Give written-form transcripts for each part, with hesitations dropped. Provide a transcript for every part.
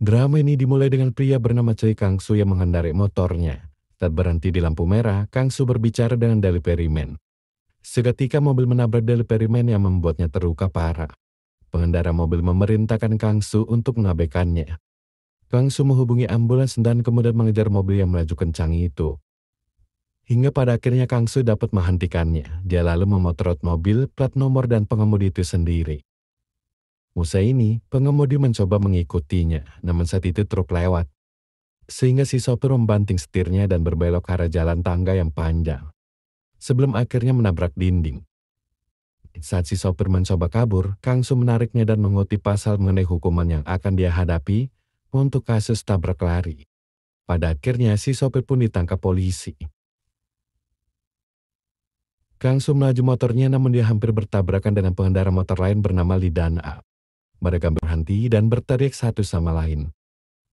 Drama ini dimulai dengan pria bernama Choi Kang-soo yang mengendarai motornya. Saat berhenti di lampu merah, Kang-soo berbicara dengan delivery man. Seketika mobil menabrak delivery man yang membuatnya terluka parah. Pengendara mobil memerintahkan Kang-soo untuk mengabaikannya. Kang-soo menghubungi ambulans dan kemudian mengejar mobil yang melaju kencang itu. Hingga pada akhirnya Kang-soo dapat menghentikannya. Dia lalu memotret mobil, plat nomor dan pengemudi itu sendiri. Usai ini, pengemudi mencoba mengikutinya, namun saat itu truk lewat. Sehingga si sopir membanting setirnya dan berbelok ke arah jalan tangga yang panjang. Sebelum akhirnya menabrak dinding. Saat si sopir mencoba kabur, Kang-soo menariknya dan mengutip pasal mengenai hukuman yang akan dia hadapi untuk kasus tabrak lari. Pada akhirnya si sopir pun ditangkap polisi. Kang-soo melaju motornya namun dia hampir bertabrakan dengan pengendara motor lain bernama Lee Dan-a. Mereka berhenti dan berteriak satu sama lain.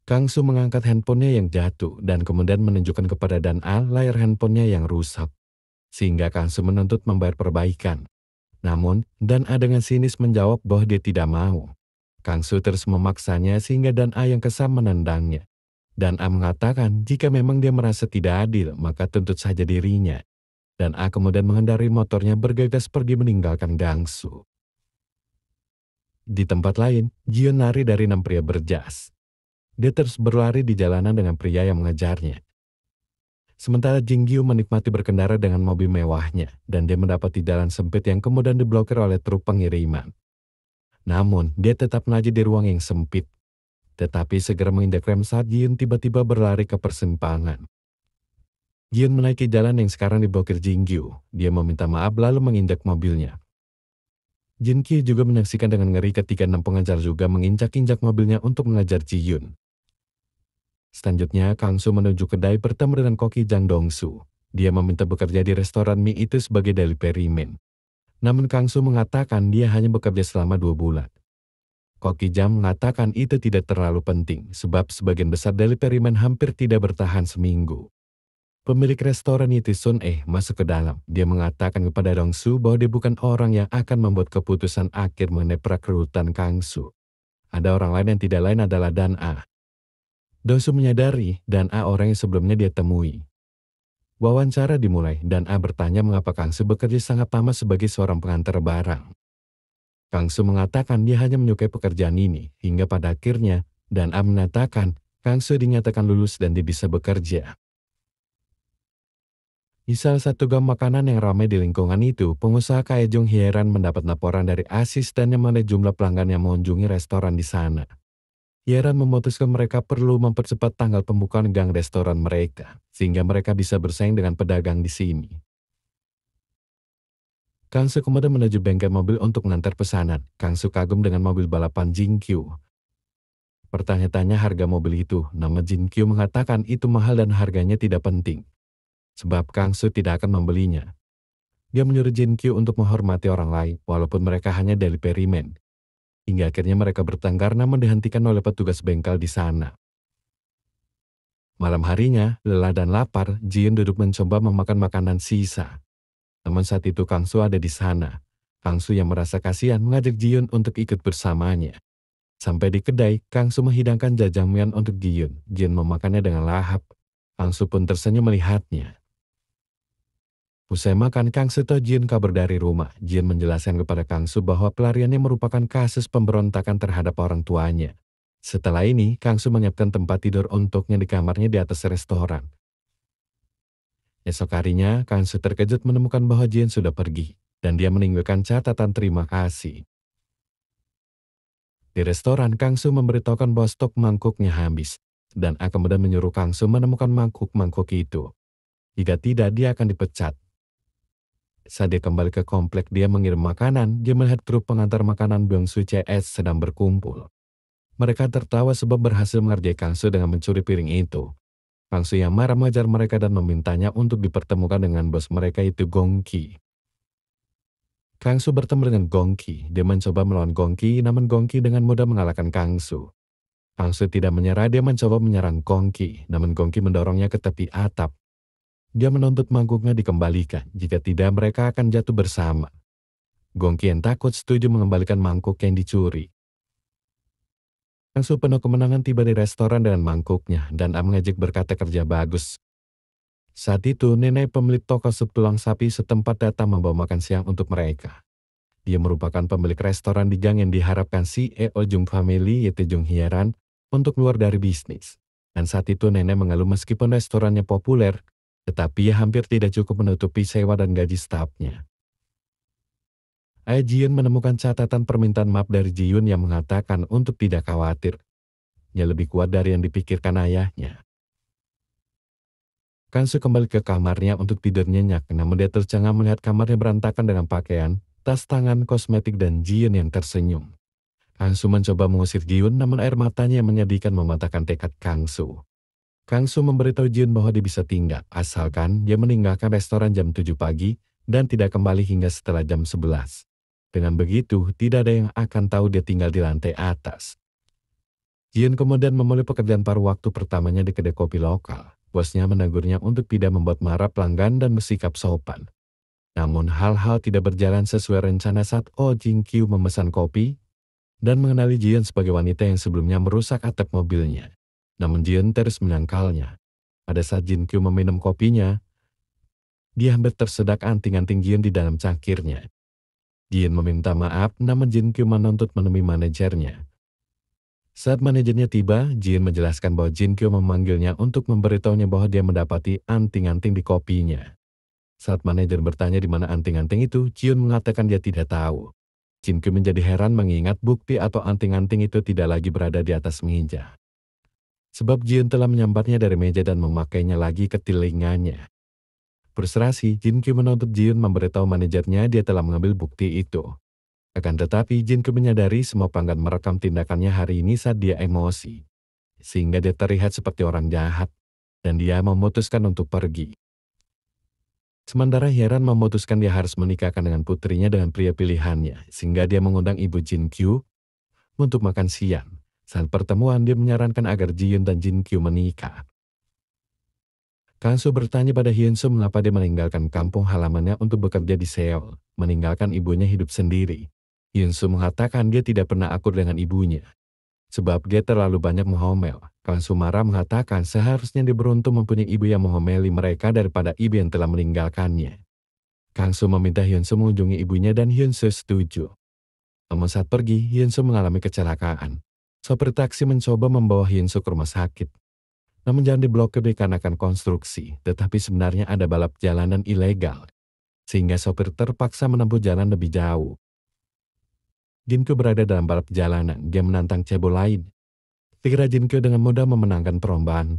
Kang-soo mengangkat handphonenya yang jatuh dan kemudian menunjukkan kepada Dan-a layar handphonenya yang rusak. Sehingga Kang-soo menuntut membayar perbaikan. Namun, Dan-a dengan sinis menjawab bahwa dia tidak mau. Kang-soo terus memaksanya sehingga Dan-a yang kesal menendangnya. Dan-a mengatakan jika memang dia merasa tidak adil, maka tuntut saja dirinya. Dan-a kemudian mengendarai motornya bergegas pergi meninggalkan Kang-soo. Di tempat lain, Jion lari dari 6 pria berjas. Dia terus berlari di jalanan dengan pria yang mengejarnya. Sementara Jin-gyu menikmati berkendara dengan mobil mewahnya, dan dia mendapati jalan sempit yang kemudian diblokir oleh truk pengiriman. Namun, dia tetap melaju di ruang yang sempit. Tetapi segera menginjak rem saat Jion tiba-tiba berlari ke persimpangan. Jion menaiki jalan yang sekarang diblokir Jin-gyu. Dia meminta maaf lalu menginjak mobilnya. Jin-gyu juga menyaksikan dengan ngeri ketika 6 pengejar juga menginjak-injak mobilnya untuk mengejar Ji-yoon. Selanjutnya, Kang-soo menuju kedai bertemu dengan koki Jang Dong-soo. Dia meminta bekerja di restoran mie itu sebagai delivery man. Namun Kang-soo mengatakan dia hanya bekerja selama 2 bulan. Koki Jang mengatakan itu tidak terlalu penting, sebab sebagian besar delivery man hampir tidak bertahan seminggu. Pemilik restoran itu Sun masuk ke dalam. Dia mengatakan kepada Dong-soo bahwa dia bukan orang yang akan membuat keputusan akhir mengenai perekrutan Kang-soo. Ada orang lain yang tidak lain adalah Dan-a. Dong-soo menyadari Dan-a orang yang sebelumnya dia temui. Wawancara dimulai. Dan-a bertanya mengapa Kang-soo bekerja sangat lama sebagai seorang pengantar barang. Kang-soo mengatakan dia hanya menyukai pekerjaan ini, hingga pada akhirnya Dan-a mengatakan Kang-soo dinyatakan lulus dan dia bisa bekerja. Di salah satu gang makanan yang ramai di lingkungan itu, pengusaha kaya Jung heran mendapat laporan dari asistennya mengenai jumlah pelanggan yang mengunjungi restoran di sana. Heran memutuskan mereka perlu mempercepat tanggal pembukaan gang restoran mereka, sehingga mereka bisa bersaing dengan pedagang di sini. Kang-soo kemudian menuju bengkel mobil untuk mengantar pesanan. Kang-soo kagum dengan mobil balapan Jin-gyu. Bertanya-tanya harga mobil itu, nama Jin-gyu mengatakan itu mahal dan harganya tidak penting. Sebab Kang-soo tidak akan membelinya. Dia menyuruh Jin-gyu untuk menghormati orang lain, walaupun mereka hanya delivery man. Hingga akhirnya mereka bertengkar namun dihentikan oleh petugas bengkel di sana. Malam harinya, lelah dan lapar, Ji-yoon duduk mencoba memakan makanan sisa. Namun saat itu Kang-soo ada di sana. Kang-soo yang merasa kasihan mengajak Ji-yoon untuk ikut bersamanya. Sampai di kedai, Kang-soo menghidangkan jajangmyeon untuk Ji-yoon. Ji-yoon memakannya dengan lahap. Kang-soo pun tersenyum melihatnya. Usai makan, Kang-soo tahu Ji-yoon kabur dari rumah. Ji-yoon menjelaskan kepada Kang-soo bahwa pelariannya merupakan kasus pemberontakan terhadap orang tuanya. Setelah ini, Kang-soo menyiapkan tempat tidur untuknya di kamarnya di atas restoran. Esok harinya, Kang-soo terkejut menemukan bahwa Ji-yoon sudah pergi, dan dia meninggalkan catatan terima kasih. Di restoran, Kang-soo memberitahukan bahwa stok mangkuknya habis, dan kemudian menyuruh Kang-soo menemukan mangkuk-mangkuk itu. Jika tidak, dia akan dipecat. Saat dia kembali ke komplek dia mengirim makanan, dia melihat grup pengantar makanan Byung-soo CS sedang berkumpul. Mereka tertawa sebab berhasil mengerjai Kang-soo dengan mencuri piring itu. Kang-soo yang marah mengejar mereka dan memintanya untuk dipertemukan dengan bos mereka itu Gong-ki. Kang-soo bertemu dengan Gong-ki. Dia mencoba melawan Gong-ki, namun Gong-ki dengan mudah mengalahkan Kang-soo. Kang-soo tidak menyerah, dia mencoba menyerang Gong-ki, namun Gong-ki mendorongnya ke tepi atap. Dia menuntut mangkuknya dikembalikan, jika tidak mereka akan jatuh bersama. Gong-ki yang takut setuju mengembalikan mangkuk yang dicuri. Kang Su penuh kemenangan tiba di restoran dengan mangkuknya dan A mengejek berkata kerja bagus. Saat itu nenek pemilik toko sup tulang sapi setempat datang membawa makan siang untuk mereka. Dia merupakan pemilik restoran di gang yang diharapkan CEO Jung Family yaitu Jung Hieran untuk keluar dari bisnis. Dan saat itu nenek mengeluh meskipun restorannya populer, tetapi ia hampir tidak cukup menutupi sewa dan gaji stafnya. Ayah Jiun menemukan catatan permintaan maaf dari Jiun yang mengatakan untuk tidak khawatir. Ia lebih kuat dari yang dipikirkan ayahnya. Kang Su kembali ke kamarnya untuk tidur nyenyak, namun dia tercengang melihat kamarnya berantakan dengan pakaian, tas tangan, kosmetik, dan Jiun yang tersenyum. Kang Su mencoba mengusir Jiun, namun air matanya yang menyedihkan mematahkan tekad Kang Su. Kang Su memberitahu Jiun bahwa dia bisa tinggal, asalkan dia meninggalkan restoran jam 7 pagi dan tidak kembali hingga setelah jam 11. Dengan begitu, tidak ada yang akan tahu dia tinggal di lantai atas. Jiun kemudian memulai pekerjaan paruh waktu pertamanya di kedai kopi lokal. Bosnya menegurnya untuk tidak membuat marah pelanggan dan bersikap sopan. Namun hal-hal tidak berjalan sesuai rencana saat Oh Jin Kyu memesan kopi dan mengenali Jiun sebagai wanita yang sebelumnya merusak atap mobilnya. Namun Jiun terus menyangkalnya. Pada saat Jin Kyu meminum kopinya, dia hampir tersedak anting-anting Jiun di dalam cangkirnya. Jiun meminta maaf, namun Jin Kyu menuntut menemui manajernya. Saat manajernya tiba, Jiun menjelaskan bahwa Jin Kyu memanggilnya untuk memberitahunya bahwa dia mendapati anting-anting di kopinya. Saat manajer bertanya di mana anting-anting itu, Jiun mengatakan dia tidak tahu. Jin Kyu menjadi heran mengingat bukti atau anting-anting itu tidak lagi berada di atas meja. Sebab Jiun telah menyambarnya dari meja dan memakainya lagi ke telinganya. Frustrasi, Jin Kyu menuntut Jiun memberitahu manajernya dia telah mengambil bukti itu. Akan tetapi Jin Kyu menyadari semua pelanggan merekam tindakannya hari ini saat dia emosi. Sehingga dia terlihat seperti orang jahat. Dan dia memutuskan untuk pergi. Sementara Hieran memutuskan dia harus menikahkan dengan putrinya dengan pria pilihannya. Sehingga dia mengundang ibu Jin Kyu untuk makan siang. Saat pertemuan dia menyarankan agar Jiun dan Jin Kyu menikah. Kang Su bertanya pada Hyun Soo mengapa dia meninggalkan kampung halamannya untuk bekerja di Seoul. Meninggalkan ibunya hidup sendiri. Hyun Soo mengatakan dia tidak pernah akur dengan ibunya. Sebab dia terlalu banyak menghomel. Kang Su marah mengatakan seharusnya dia beruntung mempunyai ibu yang menghomeli mereka daripada ibu yang telah meninggalkannya. Kang Su meminta Hyun Soo mengunjungi ibunya dan Hyun Soo setuju. Namun saat pergi, Hyun Soo mengalami kecelakaan. Sopir taksi mencoba membawa Hyun Soo ke rumah sakit. Namun jalan diblokir dikarenakan konstruksi, tetapi sebenarnya ada balap jalanan ilegal. Sehingga sopir terpaksa menempuh jalan lebih jauh. Jin Kyu berada dalam balap jalanan, dia menantang cebol lain. Dikira Jin Kyu dengan mudah memenangkan perlombaan.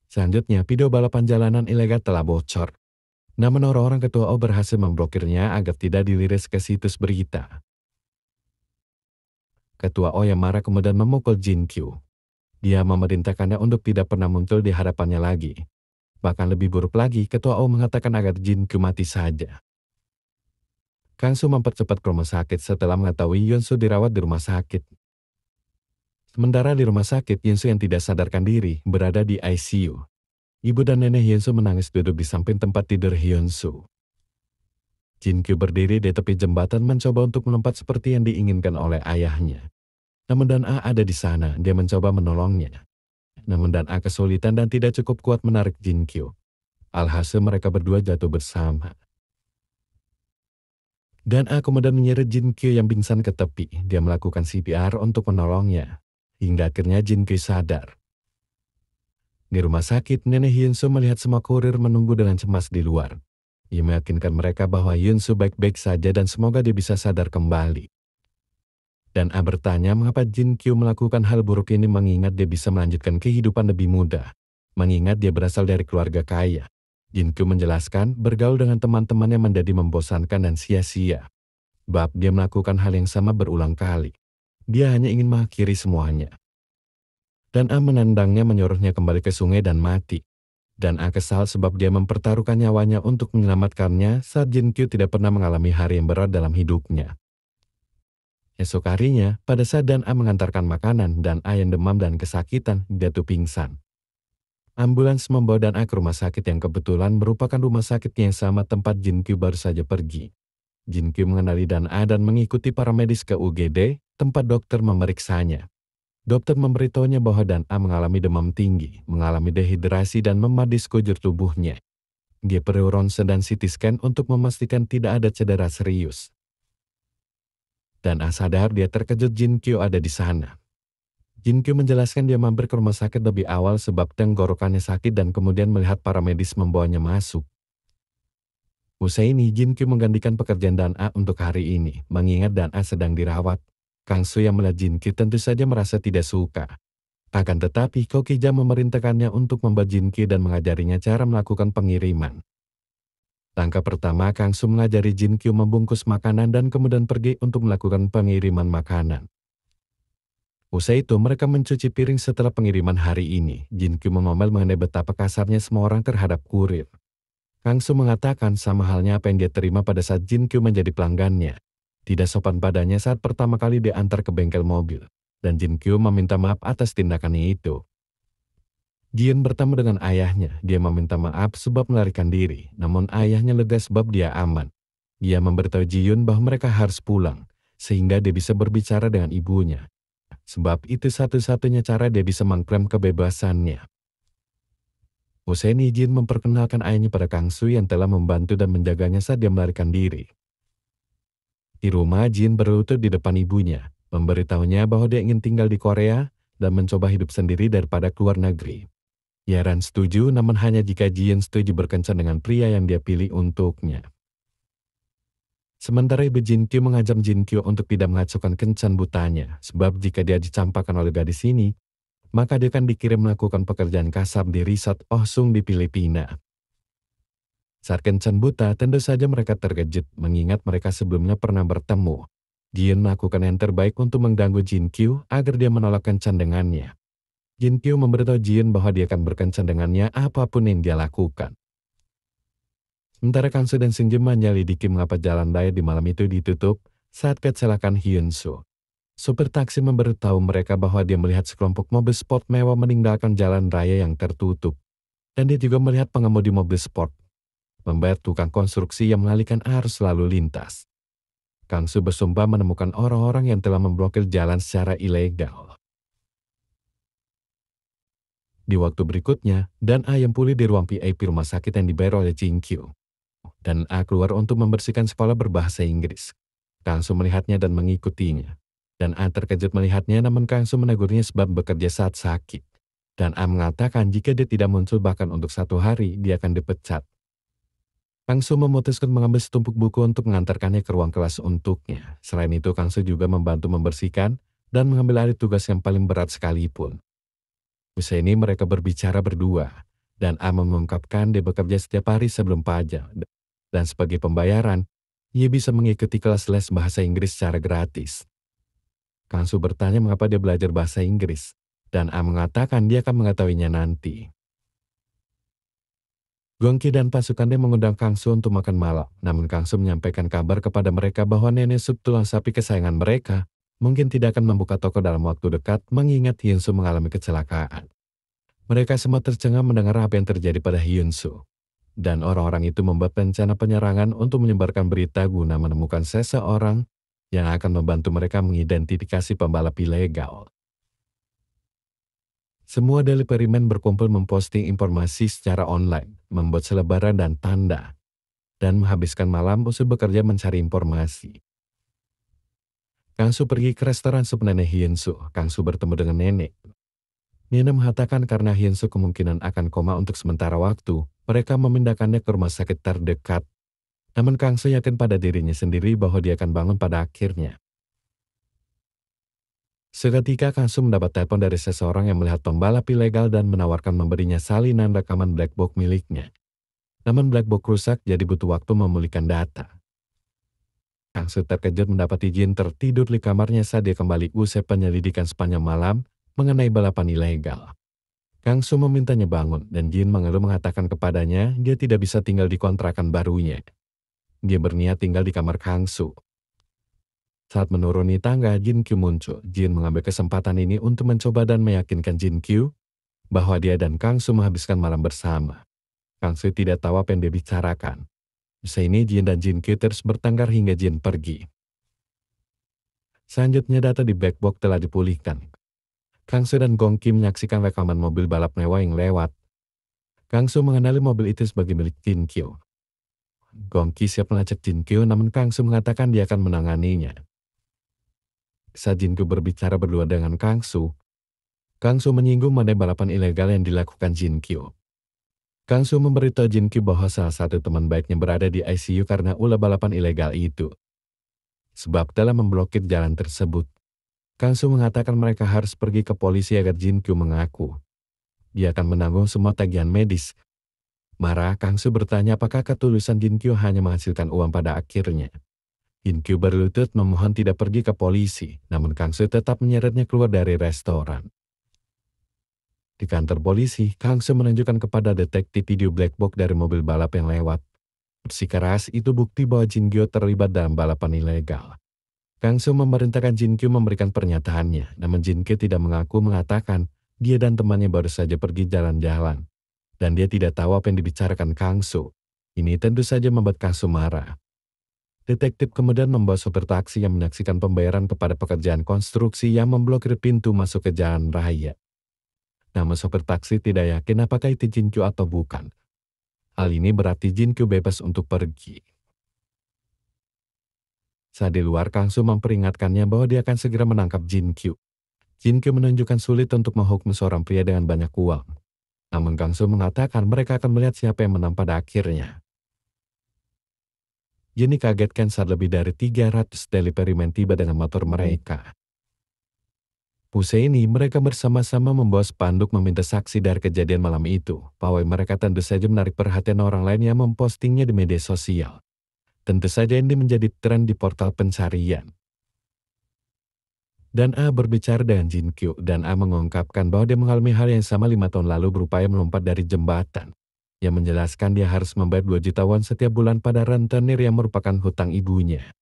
Selanjutnya, video balapan jalanan ilegal telah bocor. Namun orang-orang ketua O berhasil memblokirnya agar tidak diliris ke situs berita. Ketua O yang marah kemudian memukul Jin Kyu. Dia memerintahkannya untuk tidak pernah muncul di hadapannya lagi. Bahkan lebih buruk lagi, ketua O mengatakan agar Jin Kyu mati saja. Kang Su mempercepat ke rumah sakit setelah mengetahui Hyun Soo dirawat di rumah sakit. Sementara di rumah sakit, Hyun Soo yang tidak sadarkan diri berada di ICU. Ibu dan nenek Hyun Soo menangis duduk di samping tempat tidur Hyun Soo. Jin Kyu berdiri di tepi jembatan mencoba untuk melompat seperti yang diinginkan oleh ayahnya. Namun Dan A ada di sana, dia mencoba menolongnya. Namun Dan A kesulitan dan tidak cukup kuat menarik Jin Kyu. Alhasil mereka berdua jatuh bersama. Dan A kemudian menyeret Jin Kyu yang pingsan ke tepi. Dia melakukan CPR untuk menolongnya. Hingga akhirnya Jin Kyu sadar. Di rumah sakit, nenek Hyun Soo melihat semua kurir menunggu dengan cemas di luar. Ia meyakinkan mereka bahwa Hyun Soo baik-baik saja dan semoga dia bisa sadar kembali. Dan A bertanya mengapa Jin Kyu melakukan hal buruk ini mengingat dia bisa melanjutkan kehidupan lebih mudah. Mengingat dia berasal dari keluarga kaya. Jin Kyu menjelaskan bergaul dengan teman-temannya menjadi membosankan dan sia-sia. Bab dia melakukan hal yang sama berulang kali. Dia hanya ingin mengakhiri semuanya. Dan A menendangnya menyuruhnya kembali ke sungai dan mati. Dan A kesal sebab dia mempertaruhkan nyawanya untuk menyelamatkannya saat Jin Kyu tidak pernah mengalami hari yang berat dalam hidupnya. Esok harinya, pada saat Dan A mengantarkan makanan, Dan A yang demam dan kesakitan jatuh pingsan. Ambulans membawa Dan A ke rumah sakit yang kebetulan merupakan rumah sakit yang sama tempat Jin Kyu baru saja pergi. Jin Kyu mengenali Dan A dan mengikuti para medis ke UGD, tempat dokter memeriksanya. Dokter memberitahunya bahwa Dan A mengalami demam tinggi, mengalami dehidrasi dan memar di sekujur tubuhnya. Dia perlu ronsen dan CT scan untuk memastikan tidak ada cedera serius. Dan A sadar dia terkejut Jin Kyo ada di sana. Jin Kyo menjelaskan dia mampir ke rumah sakit lebih awal sebab tenggorokannya sakit dan kemudian melihat para medis membawanya masuk. Usai ini, Jin Kyo menggantikan pekerjaan Dan A untuk hari ini, mengingat Dan A sedang dirawat. Kang Su yang melihat Jin Kyo tentu saja merasa tidak suka. Akan tetapi, Koki Jang memerintahkannya untuk membuat Jin Kyo dan mengajarinya cara melakukan pengiriman. Langkah pertama, Kang Su mengajari Jin Kyo membungkus makanan dan kemudian pergi untuk melakukan pengiriman makanan. Usai itu, mereka mencuci piring setelah pengiriman hari ini. Jin Kyo mengomel mengenai betapa kasarnya semua orang terhadap kurir. Kang Su mengatakan sama halnya apa yang dia terima pada saat Jin Kyo menjadi pelanggannya. Tidak sopan padanya saat pertama kali diantar ke bengkel mobil. Dan Jin Kyo meminta maaf atas tindakannya itu. Jin bertemu dengan ayahnya. Dia meminta maaf sebab melarikan diri. Namun ayahnya lega sebab dia aman. Dia memberitahu Ji-Yun bahwa mereka harus pulang. Sehingga dia bisa berbicara dengan ibunya. Sebab itu satu-satunya cara dia bisa mengklaim kebebasannya. Usai ini Jin memperkenalkan ayahnya pada Kang Su yang telah membantu dan menjaganya saat dia melarikan diri. Di rumah, Jin berlutut di depan ibunya. Memberitahunya bahwa dia ingin tinggal di Korea dan mencoba hidup sendiri daripada keluar negeri. Yaran setuju, namun hanya jika Jin setuju berkencan dengan pria yang dia pilih untuknya. Sementara ibu Jin Kyo mengajak Jin Kyo untuk tidak mengacaukan kencan butanya, sebab jika dia dicampakkan oleh gadis ini, maka dia akan dikirim melakukan pekerjaan kasar di resort Oh Sung di Filipina. Saat kencan buta, tentu saja mereka terkejut, mengingat mereka sebelumnya pernah bertemu. Jin melakukan yang terbaik untuk mengganggu Jin Kyo agar dia menolak kencan dengannya. Jin Kyo memberitahu Jin bahwa dia akan berkencan dengannya apapun yang dia lakukan. Sementara Kang Su dan Sung Jin menyelidiki mengapa jalan raya di malam itu ditutup saat kecelakaan Hyun Soo. Supir taksi memberitahu mereka bahwa dia melihat sekelompok mobil sport mewah meninggalkan jalan raya yang tertutup. Dan dia juga melihat pengemudi mobil sport membayar tukang konstruksi yang mengalihkan arus lalu lintas. Kang Su bersumpah menemukan orang-orang yang telah memblokir jalan secara ilegal. Di waktu berikutnya, Dan A yang pulih di ruang VIP rumah sakit yang dibayar oleh Jin Kyo. Dan A keluar untuk membersihkan sekolah berbahasa Inggris. Kang Su melihatnya dan mengikutinya. Dan A terkejut melihatnya namun Kang Su menegurnya sebab bekerja saat sakit. Dan A mengatakan jika dia tidak muncul bahkan untuk 1 hari, dia akan dipecat. Kang Su memutuskan mengambil setumpuk buku untuk mengantarkannya ke ruang kelas untuknya. Selain itu, Kang Su juga membantu membersihkan dan mengambil alih tugas yang paling berat sekalipun. Usai ini mereka berbicara berdua, dan A mengungkapkan dia bekerja setiap hari sebelum pajak. Dan sebagai pembayaran, ia bisa mengikuti kelas les bahasa Inggris secara gratis. Kang Su bertanya mengapa dia belajar bahasa Inggris, dan A mengatakan dia akan mengetahuinya nanti. Gong Ki dan pasukannya mengundang Kang Su untuk makan malam, namun Kang Su menyampaikan kabar kepada mereka bahwa nenek sup tulang sapi kesayangan mereka mungkin tidak akan membuka toko dalam waktu dekat mengingat Hyun Soo mengalami kecelakaan. Mereka semua tercengang mendengar apa yang terjadi pada Hyun Soo. Dan orang-orang itu membuat rencana penyerangan untuk menyebarkan berita guna menemukan seseorang yang akan membantu mereka mengidentifikasi pembalap ilegal. Semua deliveryman berkumpul memposting informasi secara online, membuat selebaran dan tanda, dan menghabiskan malam usai bekerja mencari informasi. Kang Su pergi ke restoran sup nenek Hyun Soo. Kang Su bertemu dengan nenek. Nenek mengatakan karena Hyun Soo kemungkinan akan koma untuk sementara waktu, mereka memindahkannya ke rumah sakit terdekat. Namun Kang Su yakin pada dirinya sendiri bahwa dia akan bangun pada akhirnya. Seketika Kang Su mendapat telepon dari seseorang yang melihat pembalap ilegal dan menawarkan memberinya salinan rekaman black box miliknya. Namun black box rusak jadi butuh waktu memulihkan data. Kang Su terkejut mendapati Jin tertidur di kamarnya saat dia kembali usai penyelidikan sepanjang malam mengenai balapan ilegal. Kang Su memintanya bangun dan Jin mengeluh mengatakan kepadanya dia tidak bisa tinggal di kontrakan barunya. Dia berniat tinggal di kamar Kang Su. Saat menuruni tangga, Jin Kyu muncul. Jin mengambil kesempatan ini untuk mencoba dan meyakinkan Jin Kyu bahwa dia dan Kang Su menghabiskan malam bersama. Kang Su tidak tahu apa yang dia bicarakan. Usai ini Jin dan Jin Kyu terus bertengkar hingga Jin pergi. Selanjutnya data di black box telah dipulihkan. Kang Su dan Gong Ki menyaksikan rekaman mobil balap mewah yang lewat. Kang Su mengenali mobil itu sebagai milik Jin Kyo. Gong Ki siap melacak Jin Kyo, namun Kang Su mengatakan dia akan menanganinya. Saat Jin Kyo berbicara berdua dengan Kang Su menyinggung mengenai balapan ilegal yang dilakukan Jin Kyo. Kang Su memberitahu Jin Kyo bahwa salah satu teman baiknya berada di ICU karena ulah balapan ilegal itu. Sebab telah memblokir jalan tersebut. Kang Su mengatakan mereka harus pergi ke polisi agar Jin Kyo mengaku. Dia akan menanggung semua tagihan medis. Marah, Kang Su bertanya apakah ketulusan Jin Kyo hanya menghasilkan uang pada akhirnya. Jin Kyo berlutut memohon tidak pergi ke polisi, namun Kang Su tetap menyeretnya keluar dari restoran. Di kantor polisi, Kang Su menunjukkan kepada detektif video black box dari mobil balap yang lewat. Bersikeras itu bukti bahwa Jin Kyo terlibat dalam balapan ilegal. Kang Su memerintahkan Jin Kyo memberikan pernyataannya, namun Jin Kyo tidak mengaku, mengatakan dia dan temannya baru saja pergi jalan-jalan. Dan dia tidak tahu apa yang dibicarakan Kang Su. Ini tentu saja membuat Kang Su marah. Detektif kemudian membawa sopir taksi yang menyaksikan pembayaran kepada pekerjaan konstruksi yang memblokir pintu masuk ke jalan raya. Namun sopir taksi tidak yakin apakah itu Jin Kyo atau bukan. Hal ini berarti Jin Kyo bebas untuk pergi. Saat di luar, Kang Su memperingatkannya bahwa dia akan segera menangkap Jin Kyo. Jin Kyo menunjukkan sulit untuk menghukum seorang pria dengan banyak uang. Namun Kang Su mengatakan mereka akan melihat siapa yang menang pada akhirnya. Jenny kagetkan saat lebih dari 300 delivery men tiba dengan motor mereka. Usai ini, mereka bersama-sama membawa spanduk meminta saksi dari kejadian malam itu. Pawai mereka tentu saja menarik perhatian orang lain yang mempostingnya di media sosial. Tentu saja ini menjadi tren di portal pencarian. Dan A berbicara dengan Jin Kyo, dan A mengungkapkan bahwa dia mengalami hal yang sama 5 tahun lalu berupaya melompat dari jembatan. Yang menjelaskan dia harus membayar 2 juta won setiap bulan pada rentenir yang merupakan hutang ibunya.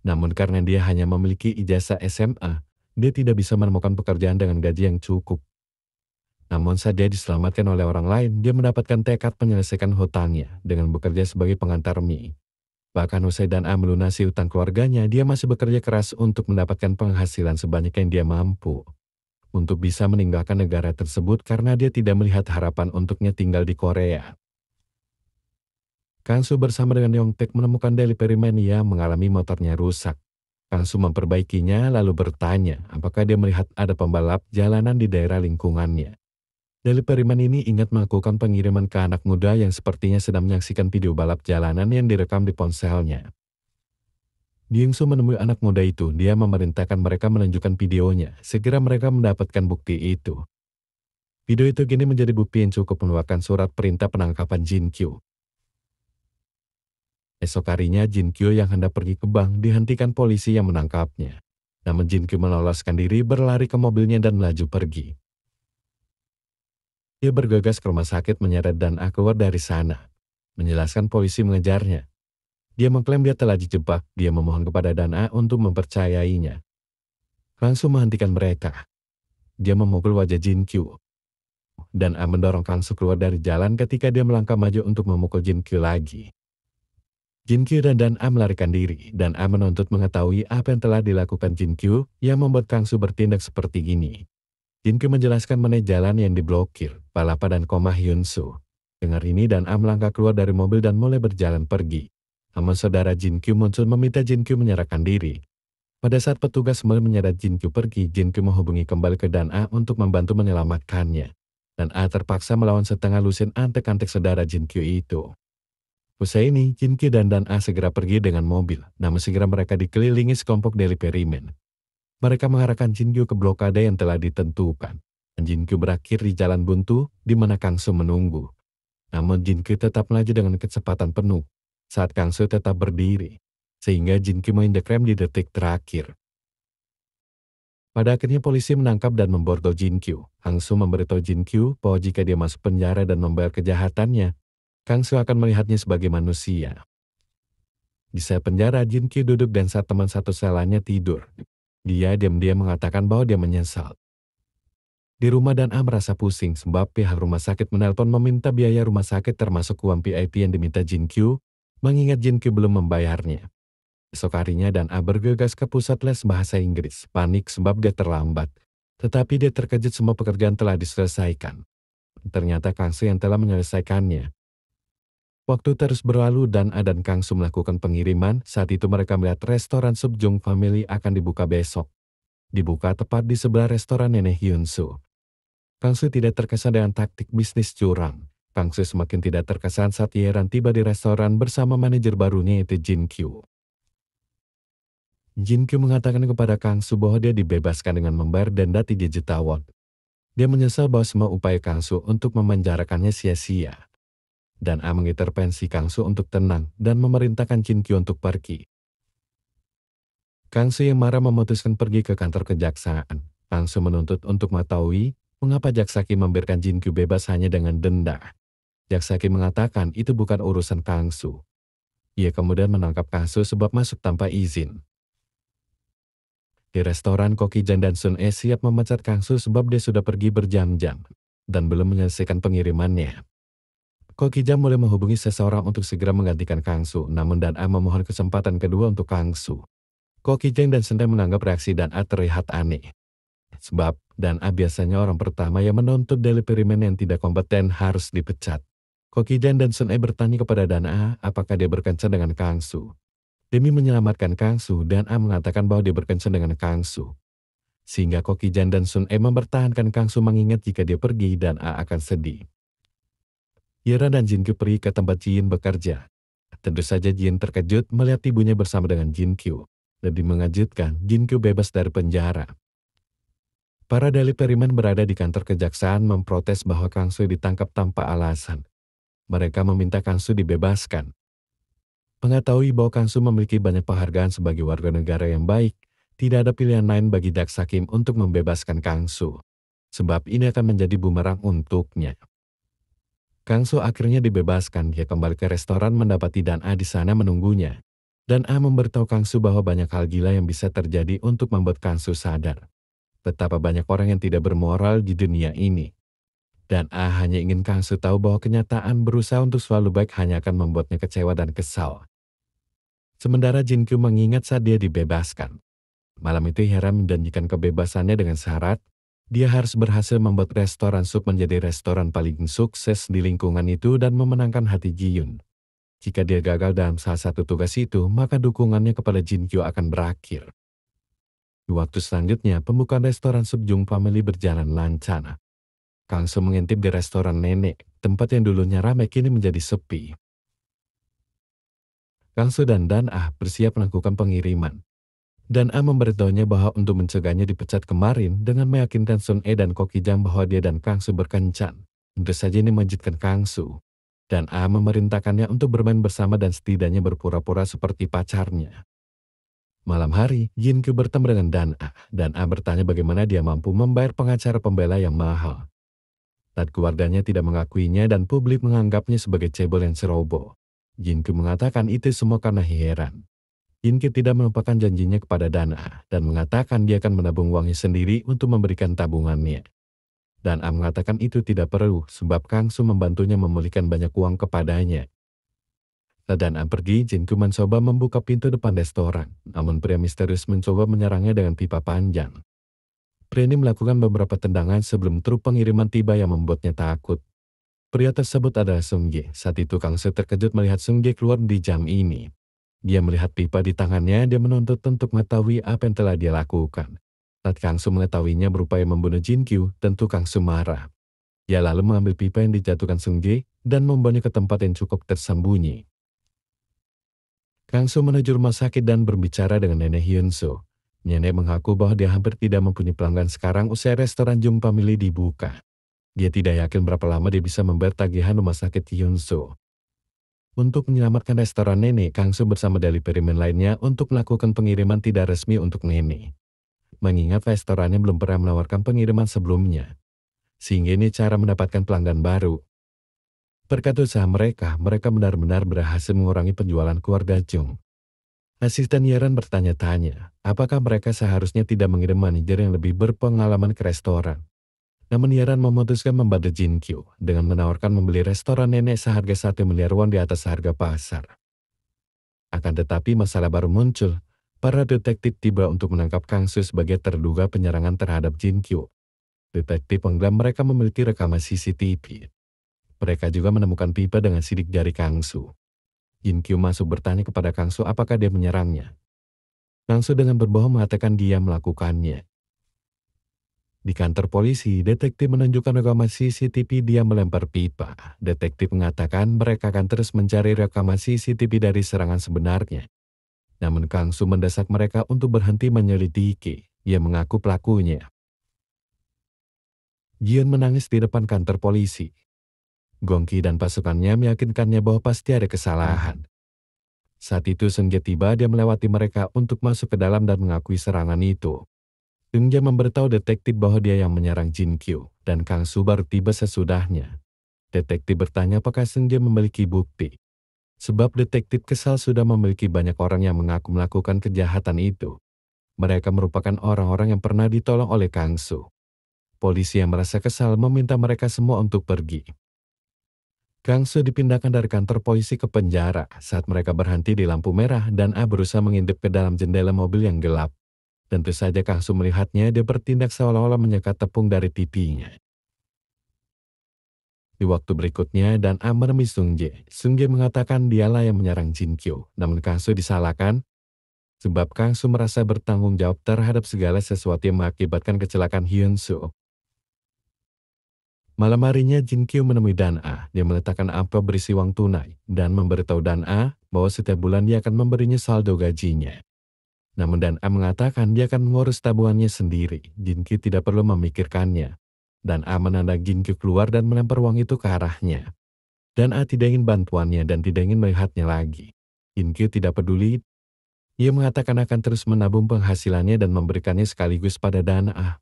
Namun karena dia hanya memiliki ijazah SMA, dia tidak bisa menemukan pekerjaan dengan gaji yang cukup. Namun saat dia diselamatkan oleh orang lain, dia mendapatkan tekad menyelesaikan hutangnya dengan bekerja sebagai pengantar mie. Bahkan usai dan A melunasi hutang keluarganya, dia masih bekerja keras untuk mendapatkan penghasilan sebanyak yang dia mampu. Untuk bisa meninggalkan negara tersebut karena dia tidak melihat harapan untuknya tinggal di Korea. Kang Su bersama dengan Yong-taek menemukan delivery man yang mengalami motornya rusak. Kang Su memperbaikinya lalu bertanya apakah dia melihat ada pembalap jalanan di daerah lingkungannya. Delivery man ini ingat melakukan pengiriman ke anak muda yang sepertinya sedang menyaksikan video balap jalanan yang direkam di ponselnya. Yong Su menemui anak muda itu, dia memerintahkan mereka menunjukkan videonya, segera mereka mendapatkan bukti itu. Video itu kini menjadi bukti yang cukup mengeluarkan surat perintah penangkapan Jin Kyo. Esok harinya Jin Kyo yang hendak pergi ke bank dihentikan polisi yang menangkapnya. Namun Jin Kyo meloloskan diri, berlari ke mobilnya dan melaju pergi. Dia bergegas ke rumah sakit menyeret dan A keluar dari sana. Menjelaskan polisi mengejarnya. Dia mengklaim dia telah dijebak, dia memohon kepada Dan A untuk mempercayainya. Langsung menghentikan mereka. Dia memukul wajah Jin Kyo. Dan A mendorong Kang Su keluar dari jalan ketika dia melangkah maju untuk memukul Jin Kyo lagi. Jin Kyo dan A melarikan diri, dan A menuntut mengetahui apa yang telah dilakukan Jin Kyo yang membuat Kang Su bertindak seperti ini. Jin Kyo menjelaskan mengenai jalan yang diblokir, Palapa dan Koma Hyun Soo. Dengar ini dan A melangkah keluar dari mobil dan mulai berjalan pergi. Namun saudara Jin Kyo muncul meminta Jin Kyo menyerahkan diri. Pada saat petugas mulai menyeret Jin Kyo pergi, Jin Kyo menghubungi kembali ke Dan A untuk membantu menyelamatkannya. Dan A terpaksa melawan setengah lusin antek-antek saudara Jin Kyo itu. Usai ini, Jin Kyo dan A segera pergi dengan mobil, namun segera mereka dikelilingi sekelompok delivery men. Mereka mengarahkan Jin Kyo ke blokade yang telah ditentukan. Dan Jin Kyo berakhir di jalan buntu, di mana Kang Su menunggu. Namun Jin Kyo tetap melaju dengan kecepatan penuh, saat Kang Su tetap berdiri, sehingga Jin Kyo menginjak rem di detik terakhir. Pada akhirnya polisi menangkap dan memborgol Jin Kyo. Kang Su memberitahu Jin Kyo bahwa jika dia masuk penjara dan membayar kejahatannya, Kang Su akan melihatnya sebagai manusia. Di sel penjara, Jin Kyo duduk dan saat teman satu selanya tidur. Dia diam-diam mengatakan bahwa dia menyesal. Di rumah Dan A merasa pusing sebab pihak rumah sakit menelpon meminta biaya rumah sakit termasuk uang VIP yang diminta Jin Kyo, mengingat Jin Kyo belum membayarnya. Esok harinya Dan A bergegas ke pusat les bahasa Inggris, panik sebab dia terlambat. Tetapi dia terkejut semua pekerjaan telah diselesaikan. Ternyata Kang Su yang telah menyelesaikannya. Waktu terus berlalu Dan A dan Kang Su melakukan pengiriman, saat itu mereka melihat restoran sup Jung Family akan dibuka besok. Dibuka tepat di sebelah restoran Nenek Hyun Soo. Kang Su tidak terkesan dengan taktik bisnis curang. Kang Su semakin tidak terkesan saat Yeran tiba di restoran bersama manajer barunya yaitu Jin Kyu. Jin Kyu mengatakan kepada Kang Su bahwa dia dibebaskan dengan membayar denda 3 juta won. Dia menyesal bahwa semua upaya Kang Su untuk memenjarakannya sia-sia. Dan A mengintervensi Kang Su untuk tenang dan memerintahkan Jin Kyu untuk pergi. Kang Su yang marah memutuskan pergi ke kantor kejaksaan. Kang Su menuntut untuk mengetahui mengapa Jaksa Kim membiarkan Jin Kyu bebas hanya dengan denda. Jaksa Kim mengatakan itu bukan urusan Kang Su. Ia kemudian menangkap Kang Su sebab masuk tanpa izin. Di restoran, Ko Ki-jan dan Sun E siap memecat Kang Su sebab dia sudah pergi berjam-jam dan belum menyelesaikan pengirimannya. Ko Ki-jan mulai menghubungi seseorang untuk segera menggantikan Kang Su, namun Dan A memohon kesempatan kedua untuk Kang Su. Ko Ki-jan dan Sun E menganggap reaksi Dan A terlihat aneh. Sebab Dan A biasanya orang pertama yang menuntut deliveryman yang tidak kompeten harus dipecat. Ko Ki-jan dan Sun E bertanya kepada Dan A apakah dia berkencan dengan Kang Su. Demi menyelamatkan Kang Su, Dan A mengatakan bahwa dia berkencan dengan Kang Su. Sehingga Ko Ki-jan dan Sun E mempertahankan Kang Su mengingat jika dia pergi Dan A akan sedih. Yeran dan Jin Kyu pergi ke tempat Jin bekerja. Tentu saja Jin terkejut melihat ibunya bersama dengan Jin Kyu. Lebih mengejutkan, Jin Kyu bebas dari penjara. Para deliveryman berada di kantor kejaksaan memprotes bahwa Kang Su ditangkap tanpa alasan. Mereka meminta Kang Su dibebaskan. Mengetahui bahwa Kang Su memiliki banyak penghargaan sebagai warga negara yang baik, tidak ada pilihan lain bagi Jaksa Kim untuk membebaskan Kang Su. Sebab ini akan menjadi bumerang untuknya. Kang Su akhirnya dibebaskan, dia kembali ke restoran mendapati Dan A di sana menunggunya. Dan A memberitahu Kang Su bahwa banyak hal gila yang bisa terjadi untuk membuat Kang Su sadar. Betapa banyak orang yang tidak bermoral di dunia ini. Dan A hanya ingin Kang Su tahu bahwa kenyataan berusaha untuk selalu baik hanya akan membuatnya kecewa dan kesal. Sementara Jin Kyu mengingat saat dia dibebaskan. Malam itu Heran menjanjikan kebebasannya dengan syarat, dia harus berhasil membuat restoran sup menjadi restoran paling sukses di lingkungan itu dan memenangkan hati Ji-yoon. Jika dia gagal dalam salah satu tugas itu, maka dukungannya kepada Jin Kyu akan berakhir. Di waktu selanjutnya, pembukaan restoran sup Jung Family berjalan lancar. Kang Su mengintip di restoran nenek, tempat yang dulunya ramai kini menjadi sepi. Kang Su dan Dan A bersiap melakukan pengiriman. Dan A memberitahunya bahwa untuk mencegahnya dipecat kemarin dengan meyakinkan Sun E dan Ko Ki-jan bahwa dia dan Kang Su berkencan. Tentu saja ini mengejutkan Kang Su. Dan A memerintahkannya untuk bermain bersama dan setidaknya berpura-pura seperti pacarnya. Malam hari, Jin Kyu bertemu dengan Dan A bertanya bagaimana dia mampu membayar pengacara pembela yang mahal. Dan keluarganya tidak mengakuinya dan publik menganggapnya sebagai cebol yang ceroboh. Jin Kyu mengatakan itu semua karena Hyeran. Jin Kyu tidak melupakan janjinya kepada Dan A dan mengatakan dia akan menabung uangnya sendiri untuk memberikan tabungannya. Dan A mengatakan itu tidak perlu sebab Kang Su membantunya memulihkan banyak uang kepadanya. Setelah Dan A pergi, Jin Kyu mencoba membuka pintu depan restoran, namun pria misterius mencoba menyerangnya dengan pipa panjang. Pria ini melakukan beberapa tendangan sebelum truk pengiriman tiba yang membuatnya takut. Pria tersebut adalah Sung Jae. Saat itu Kang Su terkejut melihat Sung Jae keluar di jam ini. Dia melihat pipa di tangannya, dia menuntut untuk mengetahui apa yang telah dia lakukan. Saat Kang Su mengetahuinya berupaya membunuh Jin Kyu, tentu Kang Su marah. Dia lalu mengambil pipa yang dijatuhkan Sung Jae dan membawanya ke tempat yang cukup tersembunyi. Kang Su menuju rumah sakit dan berbicara dengan Nenek Hyun Soo. Nenek mengaku bahwa dia hampir tidak mempunyai pelanggan sekarang usai restoran Jung Family dibuka. Dia tidak yakin berapa lama dia bisa membayar tagihan rumah sakit Hyun Soo. Untuk menyelamatkan restoran nenek, Kang Su bersama deliveryman lainnya untuk melakukan pengiriman tidak resmi untuk nenek. Mengingat restorannya belum pernah menawarkan pengiriman sebelumnya. Sehingga ini cara mendapatkan pelanggan baru. Berkat usaha mereka benar-benar berhasil mengurangi penjualan keluarga Jung. Asisten Yeran bertanya-tanya, apakah mereka seharusnya tidak mengirim manajer yang lebih berpengalaman ke restoran. Namun Yeran memutuskan membantu Jin Kyu dengan menawarkan membeli restoran nenek seharga 1 miliar won di atas harga pasar. Akan tetapi masalah baru muncul. Para detektif tiba untuk menangkap Kang Su sebagai terduga penyerangan terhadap Jin Kyu. Detektif mengklaim mereka memiliki rekaman CCTV. Mereka juga menemukan pipa dengan sidik jari Kang Su. Jin Kyu masuk bertanya kepada Kang Su apakah dia menyerangnya. Kang Su dengan berbohong mengatakan dia melakukannya. Di kantor polisi, detektif menunjukkan rekaman CCTV dia melempar pipa. Detektif mengatakan mereka akan terus mencari rekaman CCTV dari serangan sebenarnya. Namun Kang Su mendesak mereka untuk berhenti menyelidiki. Ia mengaku pelakunya. Jian menangis di depan kantor polisi. Gongki dan pasukannya meyakinkannya bahwa pasti ada kesalahan. Saat itu Seung-jae tiba, dia melewati mereka untuk masuk ke dalam dan mengakui serangan itu. Seung-jae memberitahu detektif bahwa dia yang menyerang Jin Kyu, dan Kang Su baru tiba sesudahnya. Detektif bertanya apakah Seung-jae memiliki bukti. Sebab detektif kesal sudah memiliki banyak orang yang mengaku melakukan kejahatan itu. Mereka merupakan orang-orang yang pernah ditolong oleh Kang Su. Polisi yang merasa kesal meminta mereka semua untuk pergi. Kang Su dipindahkan dari kantor polisi ke penjara saat mereka berhenti di lampu merah dan A berusaha mengintip ke dalam jendela mobil yang gelap. Tentu saja Kang Su melihatnya, dia bertindak seolah-olah menyekat tepung dari pipinya. Di waktu berikutnya, dan A menemui Seung-jae. Seung-jae mengatakan dialah yang menyerang Jin Kyu, namun Kang Su disalahkan sebab Kang Su merasa bertanggung jawab terhadap segala sesuatu yang mengakibatkan kecelakaan Hyun Soo. Malam harinya Jin Kyu menemui Dan A. Dia meletakkan amplop berisi uang tunai dan memberitahu Dan A bahwa setiap bulan dia akan memberinya saldo gajinya. Namun Dan A mengatakan dia akan mengurus tabungannya sendiri. Jin Kyu tidak perlu memikirkannya. Dan A menandang Jin Kyu keluar dan melempar uang itu ke arahnya. Dan A tidak ingin bantuannya dan tidak ingin melihatnya lagi. Jin Kyu tidak peduli. Ia mengatakan akan terus menabung penghasilannya dan memberikannya sekaligus pada Dan A.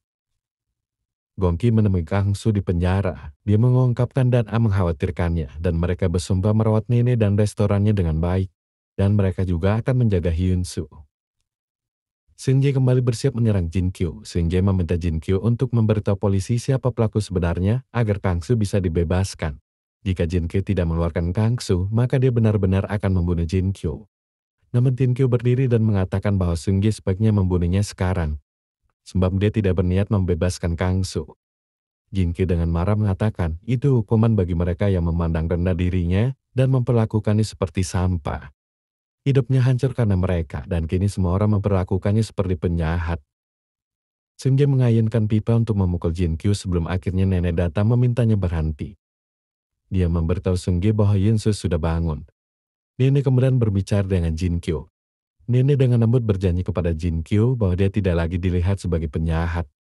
Gongki menemui Kang Su di penjara. Dia mengungkapkan Dan A mengkhawatirkannya dan mereka bersumpah merawat nenek dan restorannya dengan baik. Dan mereka juga akan menjaga Hyun Soo. Seung-jae kembali bersiap menyerang Jin Kyu. Seung-jae meminta Jin Kyu untuk memberitahu polisi siapa pelaku sebenarnya agar Kang Su bisa dibebaskan. Jika Jin Kyu tidak mengeluarkan Kang Su, maka dia benar-benar akan membunuh Jin Kyu. Namun Jin Kyu berdiri dan mengatakan bahwa Seung-jae sebaiknya membunuhnya sekarang. Sebab dia tidak berniat membebaskan Kang Su. Jin Kyu dengan marah mengatakan itu hukuman bagi mereka yang memandang rendah dirinya dan memperlakukannya seperti sampah. Hidupnya hancur karena mereka, dan kini semua orang memperlakukannya seperti penjahat. Seung-jae mengayunkan pipa untuk memukul Jin Kyu sebelum akhirnya nenek datang memintanya berhenti. Dia memberitahu Seung-jae bahwa Hyun Soo sudah bangun. Nenek kemudian berbicara dengan Jin Kyu. Nenek dengan lembut berjanji kepada Jin Kyu bahwa dia tidak lagi dilihat sebagai penjahat.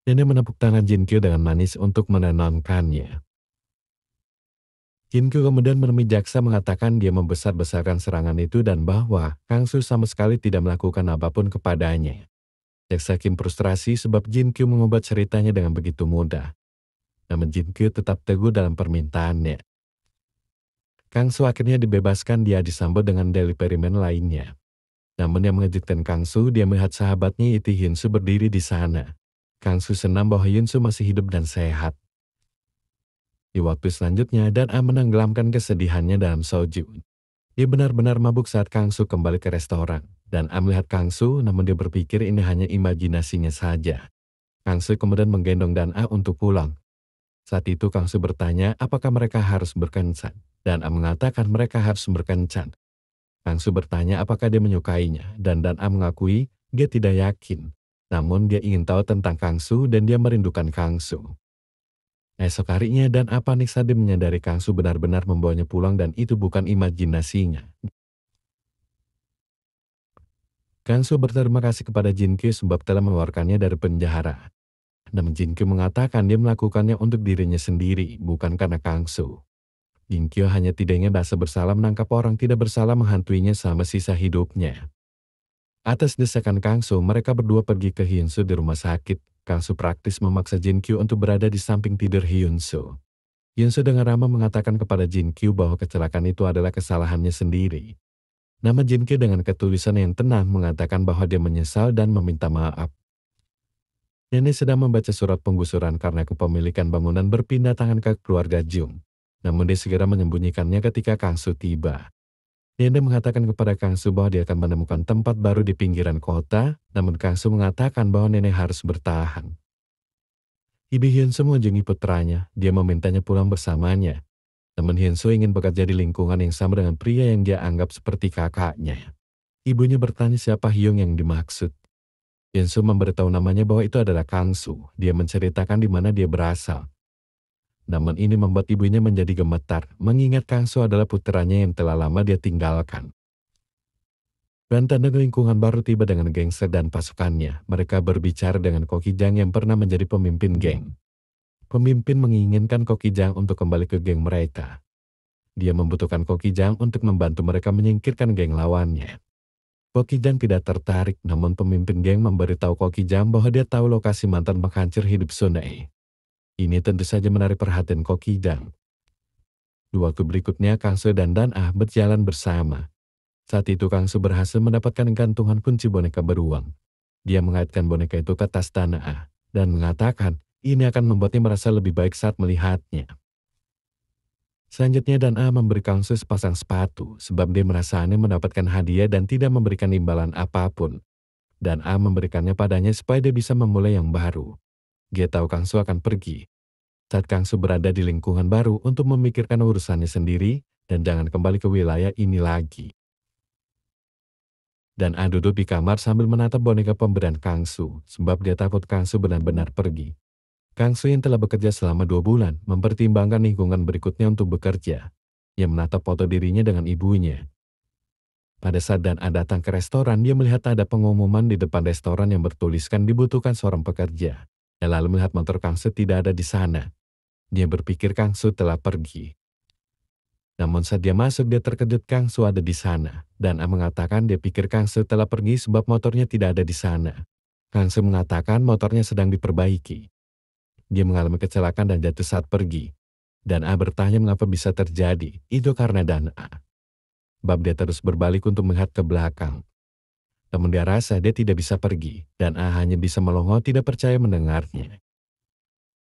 Nenek menepuk tangan Jin Kyu dengan manis untuk menenangkannya. Jin Kyu kemudian menemui jaksa mengatakan dia membesar-besarkan serangan itu dan bahwa Kang Su sama sekali tidak melakukan apapun kepadanya. Jaksa Kim frustrasi sebab Jin Kyu mengubah ceritanya dengan begitu mudah. Namun Jin Kyu tetap teguh dalam permintaannya. Kang Su akhirnya dibebaskan, dia disambut dengan delivery man lainnya. Namun yang mengejutkan Kang Su, dia melihat sahabatnya Iti Hyun Soo berdiri di sana. Kang Su senang bahwa Hyun Soo masih hidup dan sehat. Di waktu selanjutnya, Dan A menenggelamkan kesedihannya dalam soju. Dia benar-benar mabuk saat Kang Su kembali ke restoran. Dan A melihat Kang Su, namun dia berpikir ini hanya imajinasinya saja. Kang Su kemudian menggendong Dan A untuk pulang. Saat itu Kang Su bertanya apakah mereka harus berkencan. Dan A mengatakan mereka harus berkencan. Kang Su bertanya apakah dia menyukainya. Dan A mengakui dia tidak yakin. Namun dia ingin tahu tentang Kang Su dan dia merindukan Kang Su. Esok harinya Dan A panik saat dia menyadari Kang Su benar-benar membawanya pulang dan itu bukan imajinasinya. Kang Su berterima kasih kepada Jin Kyu sebab telah mengeluarkannya dari penjara. Namun Jin Kyu mengatakan dia melakukannya untuk dirinya sendiri, bukan karena Kang Su. Jin Kyu hanya tidak ingin rasa bersalah menangkap orang tidak bersalah menghantuinya selama sisa hidupnya. Atas desakan Kang Su, mereka berdua pergi ke Hyun Soo di rumah sakit. Kang Su praktis memaksa Jin Kyu untuk berada di samping tidur Hyun Soo. Hyun Soo dengan ramah mengatakan kepada Jin Kyu bahwa kecelakaan itu adalah kesalahannya sendiri. Namun Jin Kyu dengan ketulisan yang tenang mengatakan bahwa dia menyesal dan meminta maaf. Nenek sedang membaca surat penggusuran karena kepemilikan bangunan berpindah tangan ke keluarga Jung. Namun dia segera menyembunyikannya ketika Kang Su tiba. Yende mengatakan kepada Kang Su bahwa dia akan menemukan tempat baru di pinggiran kota, namun Kang Su mengatakan bahwa nenek harus bertahan. Ibu Hyunsu mengunjungi putranya, dia memintanya pulang bersamanya. Namun Hyunsu ingin bekerja di lingkungan yang sama dengan pria yang dia anggap seperti kakaknya. Ibunya bertanya siapa Hyung yang dimaksud. Hyunsu memberitahu namanya bahwa itu adalah Kang Su. Dia menceritakan di mana dia berasal. Namun ini membuat ibunya menjadi gemetar, mengingat Kang Su adalah putranya yang telah lama dia tinggalkan. Bantanda lingkungan baru tiba dengan gangster dan pasukannya. Mereka berbicara dengan Koki Jang yang pernah menjadi pemimpin geng. Pemimpin menginginkan Koki Jang untuk kembali ke geng mereka. Dia membutuhkan Koki Jang untuk membantu mereka menyingkirkan geng lawannya. Koki Jang tidak tertarik, namun pemimpin geng memberitahu Koki Jang bahwa dia tahu lokasi mantan penghancur hidup Sunei. Ini tentu saja menarik perhatian Koki Jang. Di waktu berikutnya, Kang Su dan Dan Ah berjalan bersama. Saat itu Kang Su berhasil mendapatkan gantungan kunci boneka beruang. Dia mengaitkan boneka itu ke tas Dan Ah, dan mengatakan ini akan membuatnya merasa lebih baik saat melihatnya. Selanjutnya Dan Ah memberi Kang Su sepasang sepatu, sebab dia merasa aneh mendapatkan hadiah dan tidak memberikan imbalan apapun. Dan Ah memberikannya padanya supaya dia bisa memulai yang baru. Dia tahu Kang Su akan pergi. Saat Kang Su berada di lingkungan baru untuk memikirkan urusannya sendiri dan jangan kembali ke wilayah ini lagi. Dan Ah duduk di kamar sambil menatap boneka pemberian Kang Su, sebab dia takut Kang Su benar-benar pergi. Kang Su yang telah bekerja selama 2 bulan mempertimbangkan lingkungan berikutnya untuk bekerja. Ia menatap foto dirinya dengan ibunya. Pada saat Dan Ah datang ke restoran, dia melihat ada pengumuman di depan restoran yang bertuliskan dibutuhkan seorang pekerja. Dia lalu melihat motor Kang Su tidak ada di sana. Dia berpikir Kang Su telah pergi. Namun saat dia masuk, dia terkejut Kang Su ada di sana. Dan Ah mengatakan dia pikir Kang Su telah pergi sebab motornya tidak ada di sana. Kang Su mengatakan motornya sedang diperbaiki. Dia mengalami kecelakaan dan jatuh saat pergi. Dan Ah bertanya mengapa bisa terjadi. Itu karena Dan Ah. Bab dia terus berbalik untuk melihat ke belakang. Namun dia rasa dia tidak bisa pergi. Dan Ah hanya bisa melongo tidak percaya mendengarnya.